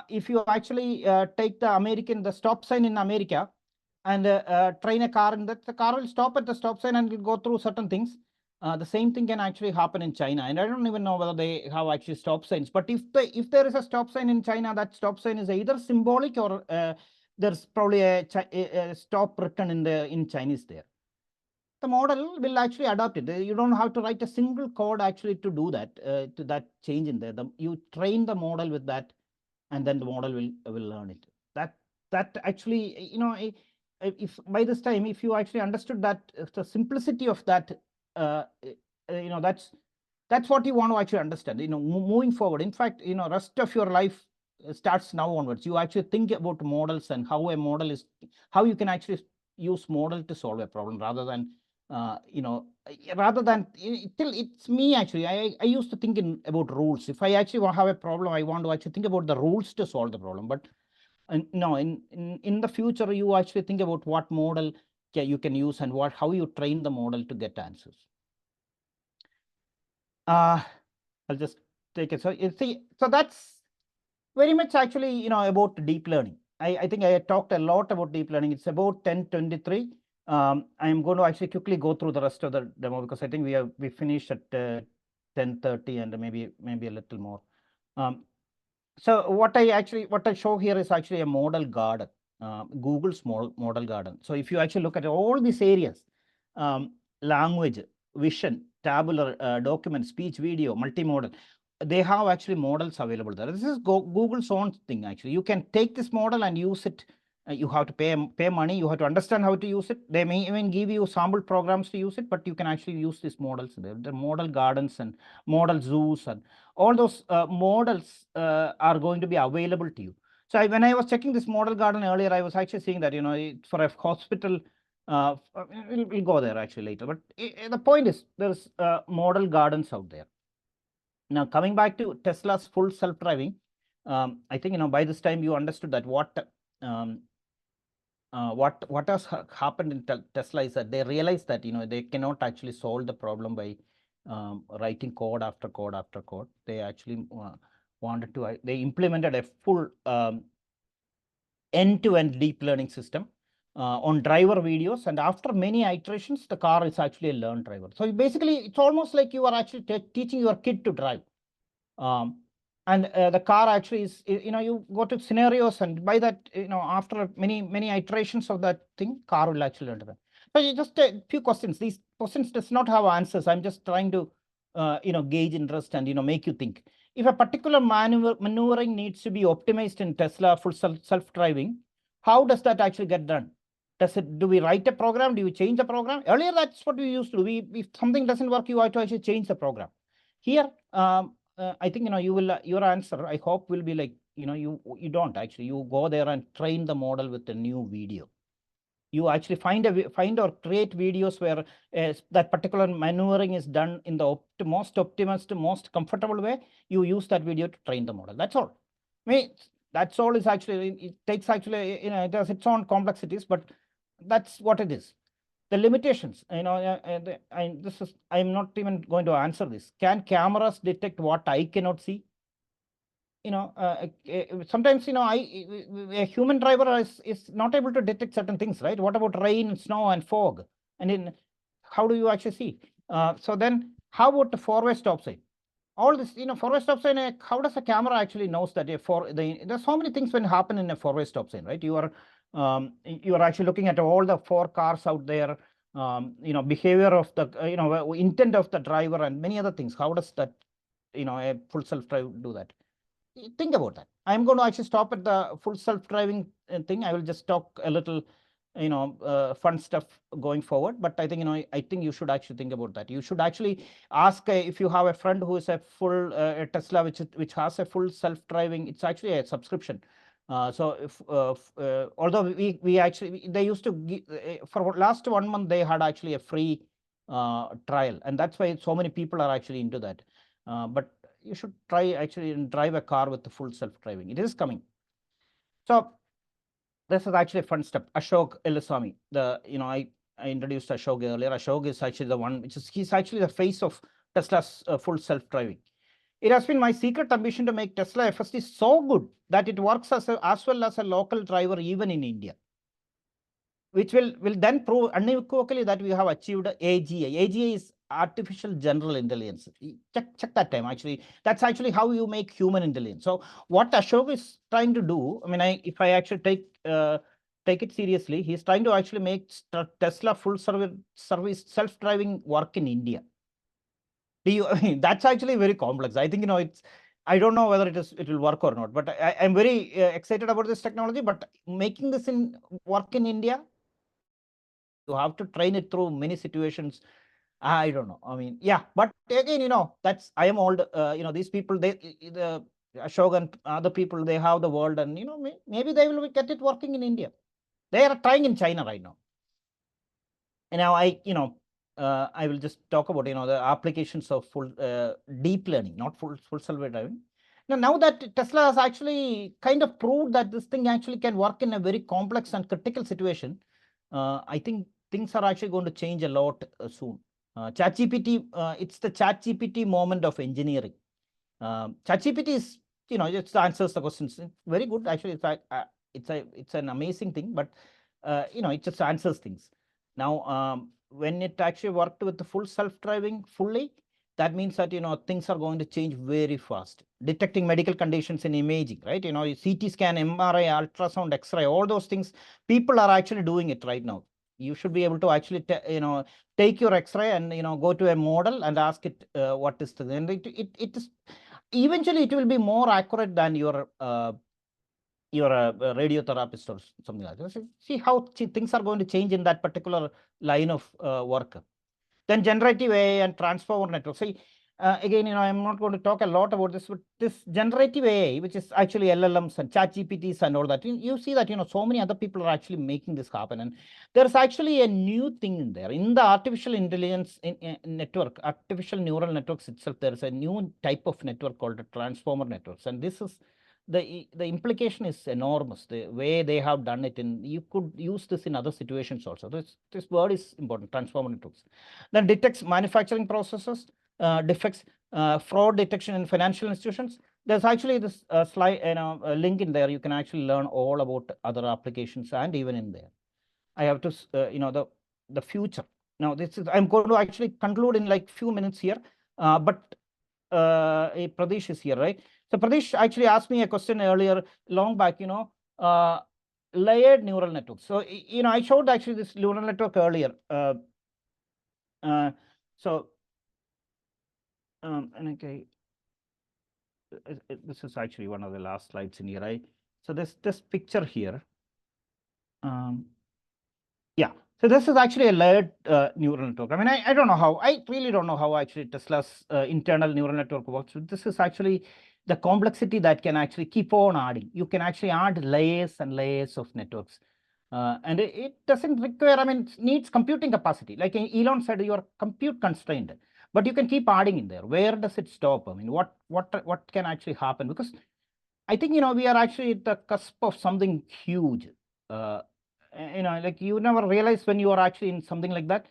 if you actually take the stop sign in America and train a car, and the car will stop at the stop sign and will go through certain things. The same thing can actually happen in China, and I don't even know whether they have actually stop signs. But if there is a stop sign in China, that stop sign is either symbolic or there's probably a stop written in Chinese there. The model will actually adapt it. You don't have to write a single code actually to do that, to that change in there. You train the model with that, and then the model will learn it. That actually, if by this time, if you actually understood that, the simplicity of that, that's what you want to actually understand. Moving forward. In fact, rest of your life starts now onwards. You actually think about models and how you can actually use model to solve a problem rather than it's me actually. I used to think about rules. If I actually have a problem, I want to actually think about the rules to solve the problem. But no, in the future, you actually think about what model you can use and how you train the model to get answers. I'll just take it. So you see, so that's very much actually about deep learning. I think I talked a lot about deep learning. It's about 10:23. I'm going to actually quickly go through the rest of the demo because I think we finished at 10:30 and maybe a little more. So what I show here is actually a model garden, Google's model garden. So if you actually look at all these areas, language, vision, tabular, document, speech, video, multimodal, they have actually models available there. This is Google's own thing actually. You can take this model and use it. You have to pay money. You have to understand how to use it. They may even give you sample programs to use it, but you can actually use these models. The model gardens and model zoos and all those models are going to be available to you. So when I was checking this model garden earlier, I was actually seeing that for a hospital, We'll go there actually later. But the point is, there's model gardens out there. Now, coming back to Tesla's full self-driving, I think, by this time you understood that what has happened in Tesla is that they realized that, they cannot actually solve the problem by writing code after code after code. They actually they implemented a full end-to-end deep learning system on driver videos, and after many iterations, the car is actually a learned driver. So basically, it's almost like you are actually teaching your kid to drive. And the car actually is, you go to scenarios, and by that, after many iterations of that thing, car will actually learn to drive. So just a few questions. These questions does not have answers. I'm just trying to, gauge interest and, make you think. If a particular maneuvering needs to be optimized in Tesla full self-driving, how does that actually get done? Do we write a program? Do we change the program? Earlier, that's what we used to do. If something doesn't work, you have to actually change the program. Here, I think, your answer, I hope, will be like, you don't actually, you go there and train the model with a new video. You actually find or create videos where that particular maneuvering is done in the most optimized, most comfortable way. You use that video to train the model. That's all. I mean, that's all is actually, it takes actually, it has its own complexities, but that's what it is. The limitations, I'm not even going to answer this. Can cameras detect what I cannot see? Sometimes, a human driver is not able to detect certain things, right? What about rain, snow, and fog? And how do you actually see? So then, how about the four-way stop sign? All this, four-way stop sign, how does a camera actually knows that there's so many things when happen in a four-way stop sign, right? You are actually looking at all the four cars out there, behavior of the, intent of the driver and many other things. How does that, a full self-drive do that? Think about that. I'm going to actually stop at the full self-driving thing. I will just talk a little, fun stuff going forward. But I think, I think you should actually think about that. You should actually ask if you have a friend who is a full Tesla, which has a full self-driving. It's actually a subscription. So if although we actually, they used to give, for last 1 month, they had actually a free trial, and that's why so many people are actually into that. But you should try actually and drive a car with the full self-driving. It is coming. So this is actually a fun step. Ashok Ellaswamy, I introduced Ashok earlier. Ashok is actually the one, he's actually the face of Tesla's full self-driving. It has been my secret ambition to make Tesla FSD so good that it works as well as a local driver even in India, which will then prove unequivocally that we have achieved AGI. AGI is artificial general intelligence. Check that time. Actually, that's actually how you make human intelligence. So what Ashok is trying to do, I mean, if I actually take it seriously, he's trying to actually make Tesla full service self-driving work in India. I mean, that's actually very complex. I think, I don't know whether it will work or not, but I'm very excited about this technology. But making this work in India, you have to train it through many situations. I don't know. I mean, yeah, but again, that's, I am old. These people, the Ashok and other people, they have the world, and maybe they will get it working in India. They are trying in China right now. And now I will just talk about the applications of full deep learning, not full self-driving. Now that Tesla has actually kind of proved that this thing actually can work in a very complex and critical situation, I think things are actually going to change a lot soon. ChatGPT, it's the ChatGPT moment of engineering. ChatGPT is, it answers the questions. It's very good. Actually, it's an amazing thing, but it just answers things. Now, when it actually worked with the full self-driving fully, that means that things are going to change very fast. Detecting medical conditions in imaging, right? CT scan, MRI, ultrasound, X-ray, all those things. People are actually doing it right now. You should be able to actually take your X-ray and go to a model and ask it what is the, and it is eventually it will be more accurate than your radiotherapist or something like that. See how things are going to change in that particular line of work. Then generative AI and transformer network. See, again, I'm not going to talk a lot about this, but this generative AI, which is actually LLMs and ChatGPTs and all that, you see that, so many other people are actually making this happen. And there's actually a new thing in there. In the artificial intelligence network, artificial neural networks itself, there's a new type of network called the transformer networks. And this is, the implication is enormous, the way they have done it. And you could use this in other situations also. This word is important, transformer networks. Then detects manufacturing processes, defects, fraud detection in financial institutions. There's actually this slide, a link in there. You can actually learn all about other applications and even in there. I have to, the future. Now, this is, I'm going to actually conclude in like few minutes here, but Pradesh is here, right? So Pradesh actually asked me a question earlier, long back, layered neural networks. So, I showed actually this neural network earlier. And okay, this is actually one of the last slides in here, right? So this picture here, yeah. So this is actually a layered neural network. I mean, I don't know how, I really don't know how actually Tesla's internal neural network works. But this is actually the complexity that can actually keep on adding. You can actually add layers and layers of networks. And it doesn't require, I mean, it needs computing capacity. Like Elon said, you are compute constrained, but you can keep adding in there. Where does it stop? I mean, what can actually happen? Because I think, we are actually at the cusp of something huge. Like you never realize when you are actually in something like that.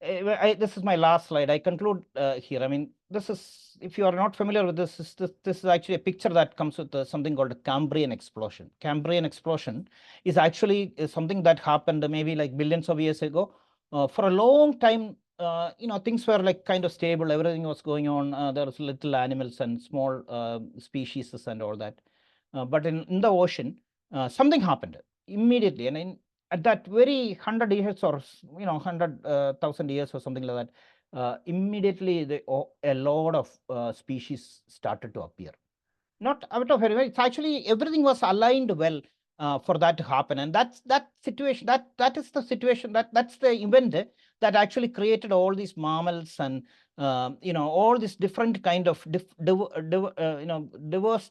This is my last slide. I conclude here. I mean, this is, if you are not familiar with this is actually a picture that comes with something called a Cambrian explosion. Cambrian explosion is actually something that happened maybe like billions of years ago. For a long time, things were like kind of stable. Everything was going on. There was little animals and small species and all that. But in the ocean, something happened immediately. And at that very 100 years or 100,000 years or something like that, immediately a lot of species started to appear. Not out of anywhere. It's actually everything was aligned well for that to happen, and that's that situation. That is the situation. That's the event that actually created all these mammals and all these different kind of diverse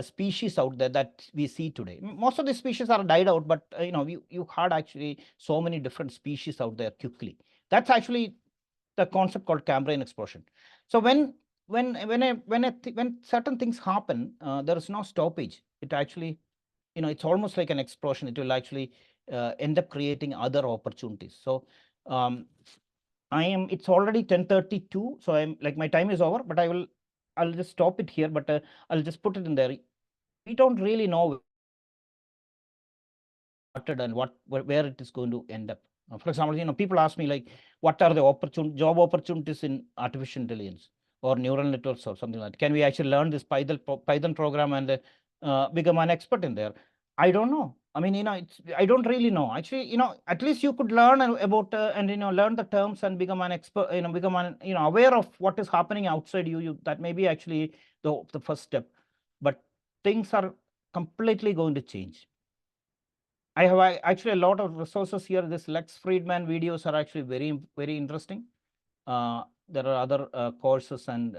species out there that we see today. Most of the species are died out, but you had actually so many different species out there quickly. That's actually the concept called Cambrian explosion. So when certain things happen, there is no stoppage. It actually, it's almost like an explosion. It will actually end up creating other opportunities. So it's already 10:32. So I'm like, my time is over, but I'll just stop it here, but I'll just put it in there. We don't really know and where it is going to end up. For example, people ask me like, what are the job opportunities in artificial intelligence or neural networks or something like that? Can we actually learn this Python program and become an expert in there? I don't know. I mean, I don't really know. Actually, at least you could learn about and learn the terms and become an expert. Become aware of what is happening outside you. That may be actually the first step. But things are completely going to change. I have actually a lot of resources here. This Lex Friedman videos are actually very, very interesting. There are other courses, and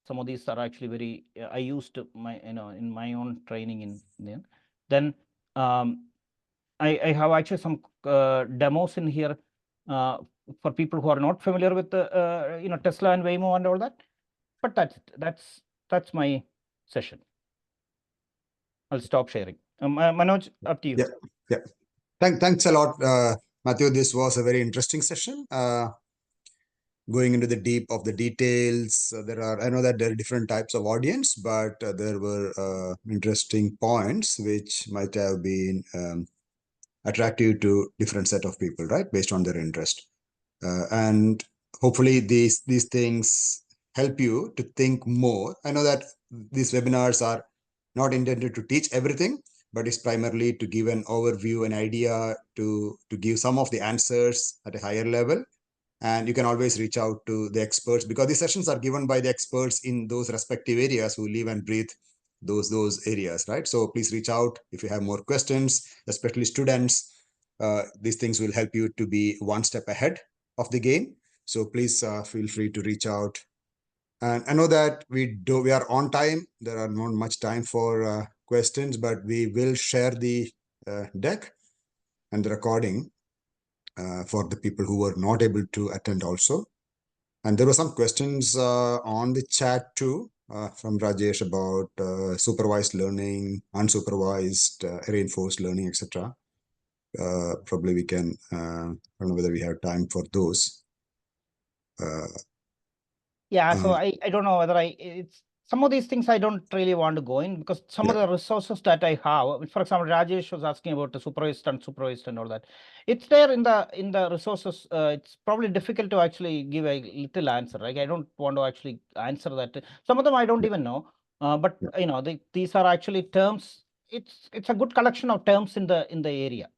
some of these are actually very. I used my, in my own training in there. Then I have actually some demos in here for people who are not familiar with Tesla and Waymo and all that. But that's my session. I'll stop sharing. Manoj, up to you. Yeah. Thanks a lot, Matthew. This was a very interesting session. Going into the deep of the details, I know that there are different types of audience, but there were interesting points which might have been attractive to different set of people, right, based on their interest. And hopefully these things help you to think more. I know that these webinars are not intended to teach everything, but it's primarily to give an overview, an idea, to give some of the answers at a higher level. And you can always reach out to the experts, because these sessions are given by the experts in those respective areas who live and breathe those areas, right? So please reach out if you have more questions, especially students. These things will help you to be one step ahead of the game. So please feel free to reach out. And I know that we are on time. There are not much time for questions, but we will share the deck and the recording for the people who were not able to attend also. And there were some questions on the chat too from Rajesh about supervised learning, unsupervised, reinforced learning, etc. Probably we can, I don't know whether we have time for those. Yeah, so I don't know whether it's some of these things I don't really want to go in, because some of the resources that I have, for example, Rajesh was asking about the supervised and unsupervised and all that. It's there in the resources. It's probably difficult to actually give a little answer. Right? I don't want to actually answer that. Some of them I don't even know. But you know, these are actually terms. It's a good collection of terms in the area.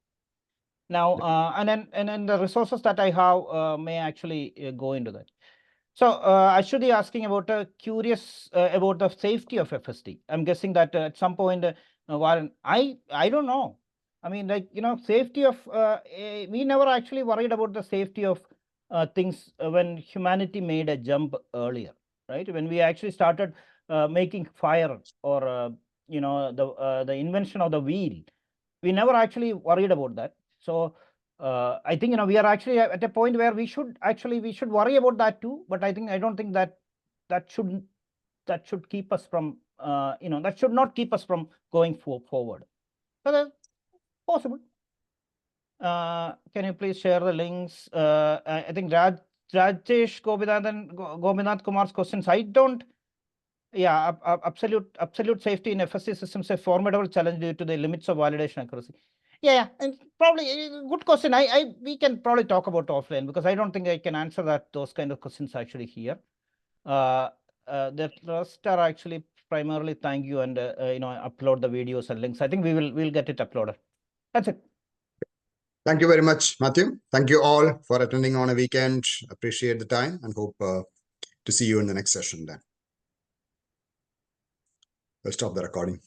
Now, and then the resources that I have may actually go into that. So I should be asking about curious about the safety of FSD. I'm guessing that at some point, Warren, I don't know. I mean, like, you know, safety of we never actually worried about the safety of things when humanity made a jump earlier, right? When we actually started making fire or you know, the invention of the wheel, we never actually worried about that. So I think, you know, we are actually at a point where we should worry about that too. But I don't think that should keep us from you know, that should not keep us from going forward. So that's possible. Can you please share the links? I think Rajesh Gopinath Kumar's questions. I don't. Yeah, absolute safety in FSC systems is a formidable challenge due to the limits of validation accuracy. Yeah, and probably good question. We can probably talk about offline, because I don't think I can answer those kind of questions actually here. The rest are actually primarily thank you and you know, upload the videos and links. I think we'll get it uploaded. That's it. Thank you very much, Matthew. Thank you all for attending on a weekend. Appreciate the time and hope to see you in the next session then. I'll stop the recording.